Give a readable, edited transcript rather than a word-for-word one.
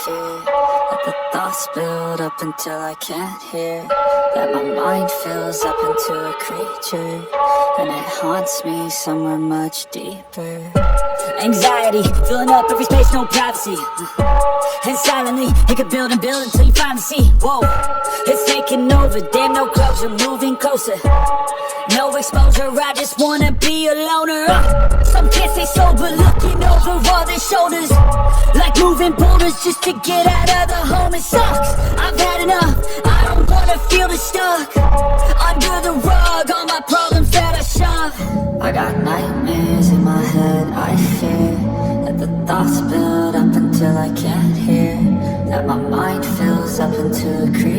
fear. Let the thoughts build up until I can't hear. That my mind fills up into a creature, and it haunts me somewhere much deeper. Anxiety, filling up every space, no privacy. And silently, it could build and build until you finally see. Whoa, it's taking over, damn no closure, moving closer. No exposure, I just wanna be a loner. Some can't stay sober, looking over all their shoulders, like moving boulders just to get out of the home. It sucks, I've had enough, I don't wanna feel the stuck under the rug, all my problems that I shove. I got nightmares in my head, I fear. Let the thoughts build up until I can't hear. That my mind fills up into a creature,